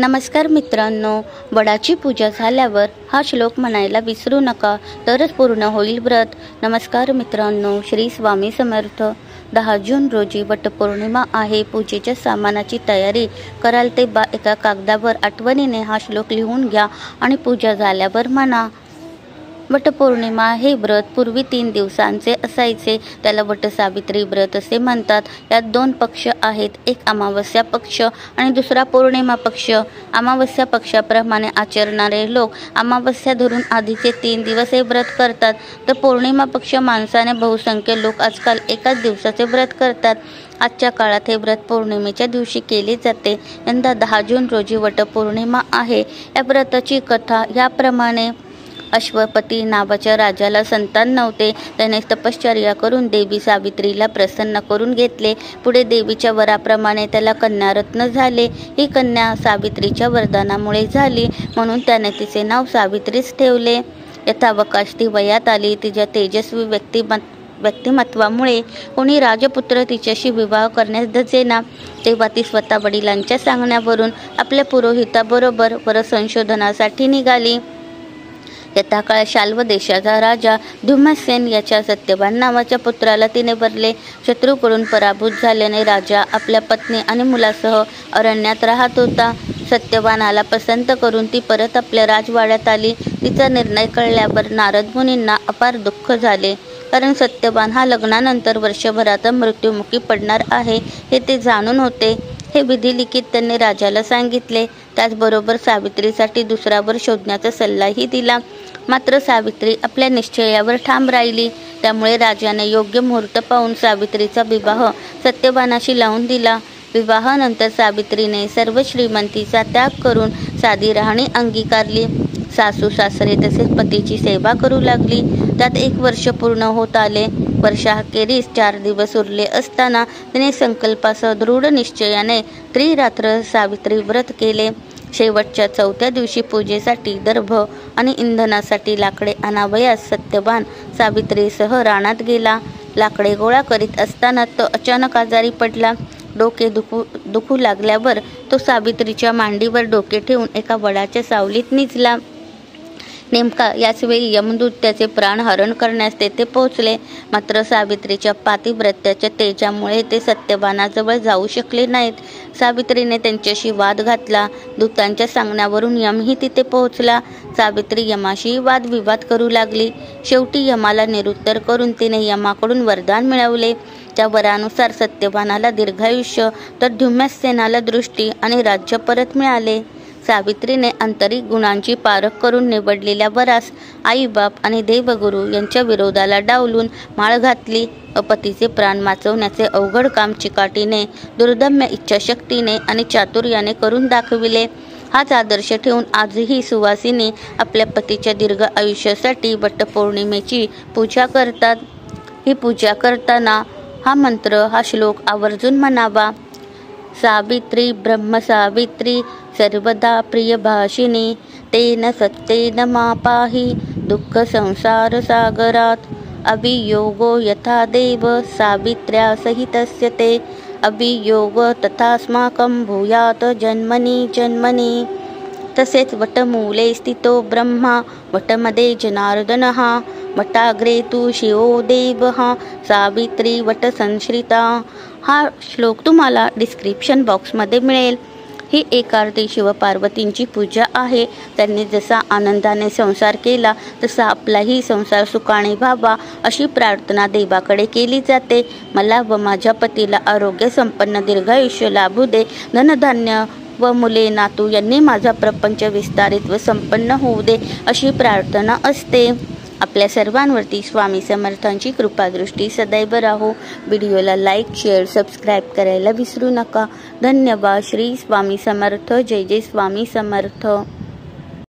नमस्कार मित्रांनो, वडाची पूजा झाल्यावर हा श्लोक म्हणायला विसरू नका, तरच पूर्ण होईल व्रत। नमस्कार मित्रांनो, श्री स्वामी समर्थ। 10 जून रोजी वटपौर्णिमा आहे। पूजेच्या सामानाची तयारी कराल ते एका कागदावर आठवणीने हा श्लोक लिहून घ्या आणि पूजा झाल्यावर म्हणा। वटपौर्णिमा हे व्रत पूर्वी 3 दिवसांचे असायचे, त्याला वटसावित्री व्रत असे म्हणतात। यात 2 पक्ष आहेत, एक अमावस्या पक्ष आणि दुसरा पौर्णिमा पक्ष। अमावस्या पक्षाप्रमाणे आचरणारे लोक अमावस्या धरून आधीचे 3 दिवस हे व्रत करतात, तर पौर्णिमा पक्ष माणसाने बहुसंख्य लोक आजकाल एकाच दिवसाचे व्रत करतात। आजच्या काळात हे व्रत पौर्णिमेच्या दिवशी केले जाते। यंदा 10 जून रोजी वटपौर्णिमा आहे। या व्रताची कथा याप्रमाणे, अश्वपती नावाच्या राजाला संतान नव्हते। त्याने तपश्चर्या करून देवी सावित्रीला प्रसन्न करून घेतले। पुढे देवीच्या वराप्रमाणे त्याला कन्यारत्न झाले। ही कन्या सावित्रीच्या वरदानामुळे झाली, म्हणून त्याने तिचे नाव सावित्रीच ठेवले। यथावकाश ती वयात आली। तिच्या तेजस्वी व्यक्तिमत्वामुळे कोणी राजपुत्र तिच्याशी विवाह करण्यास धजेना। तेव्हा ती स्वतः वडिलांच्या सांगण्यावरून आपल्या पुरोहिताबरोबर वरसंशोधनासाठी निघाली। यथाकाळ शाल्व देशाचा राजा धुम्रसेन याच्या सत्यवान नावाच्या पुत्राला तिने वरले। शत्रूकडून पराभूत झाल्याने राजा आपल्या पत्नी आणि मुलासह अरण्यात राहत होता। सत्यवानाला पसंत करून ती परत आपल्या राजवाड्यात आली। तिचा निर्णय कळल्यावर नारद मुनींना अपार दुःख झाले, कारण सत्यवान हा लग्नानंतर वर्षभरात मृत्युमुखी पडणार आहे हे ते जाणून होते। हे विधिलिखित त्यांनी राजाला सांगितले। त्याचबरोबर सावित्रीसाठी दुसरा वर शोधण्याचा सल्लाही दिला, मात्र सावित्री आपल्या निश्चयावर ठाम राहिली। त्यामुळे राजाने योग्य मुहूर्त पाहून सावित्रीचा विवाह सत्यवानाशी लावून दिला। विवाहानंतर सावित्रीने सर्व श्रीमंतीचा त्याग करून साधी राहणी अंगीकारली। सासू सासरे तसेच पतीची सेवा करू लागली। त्यात 1 वर्ष पूर्ण होत आले। वर्षाखेरीस 4 दिवस उरले असताना तिने संकल्पासह दृढ निश्चयाने त्रिरात्र सावित्री व्रत केले। शेवटच्या 4थ्या दिवशी पूजेसाठी दर्भ आणि इंधनासाठी लाकडे आणावयास सत्यवान सावित्रीसह रानात गेला। लाकडे गोळा करीत असताना तो अचानक आजारी पडला। डोके दुखू लागल्यावर तो सावित्रीच्या मांडीवर डोके ठेवून एका वडाच्या सावलीत निजला। नेमका याच वेळी यमदूत त्याचे प्राण हरण करण्यास तेथे पोहोचले, मात्र सावित्रीच्या पातिव्रत्याच्या तेजामुळे ते सत्यवानाजवळ जाऊ शकले नाहीत। सावित्रीने त्यांच्याशी वाद घातला। दूतांच्या सांगण्यावरून यमही तिथे पोहोचला। सावित्री यमाशी वादविवाद करू लागली। शेवटी यमाला निरुत्तर करून तिने यमाकडून वरदान मिळवले। त्या वरानुसार सत्यवानाला दीर्घायुष्य, तर धुम्रसेनाला दृष्टी आणि राज्य परत मिळाले। सावित्रीने आंतरिक गुणांची पारख करून निवडलेल्या वरास आईबाप आणि देवगुरु यांच्या विरोधाला डावलून माळ घातली। पतीचे प्राण वाचवण्याचे अवघड काम चिकाटीने, दुर्दम्य इच्छाशक्तीने आणि चातुर्याने करून दाखविले। हाच आदर्श ठेवून आजही सुवासिनी आपल्या पतीच्या दीर्घ आयुष्यासाठी वटपौर्णिमेची पूजा करतात। ही पूजा करताना हा मंत्र, हा श्लोक आवर्जून म्हणावा। सावित्री ब्रह्म सावित्री सर्वदा प्रियभाषिणी, तेन सत्येन मा पाहि दुःख संसार सागरात। अवियोगो यथा देव सावित्र्या सहितस्य ते, अवियोग तथास्माकं भूयात जन्मनि जन्मनि। तसेच वटमूले स्थितो ब्रह्मा, वटमध्ये जनार्दनः, वटाग्रे तु शिवो देवः, सावित्री वटसंश्रिता। हा श्लोक तुम्हाला डिस्क्रिप्शन बॉक्समध्ये मिळेल। ही एकार्ती शिवपार्वतींची पूजा आहे। त्यांनी जसा आनंदाने संसार केला तसा आपलाही संसार सुखाने व्हावा अशी प्रार्थना देवाकडे केली जाते। मला व माझ्या पतीला आरोग्य संपन्न दीर्घायुष्य लाभू दे, धनधान्य व मुले नातू यांनी माझा प्रपंच विस्तारित व संपन्न होऊ दे अशी प्रार्थना असते। आपल्या सर्वांवरती स्वामी समर्थांची कृपादृष्टी सदैव राहो। व्हिडिओला लाईक, शेअर, सबस्क्राईब करायला विसरू नका। धन्यवाद। श्री स्वामी समर्थ। जय जय स्वामी समर्थ।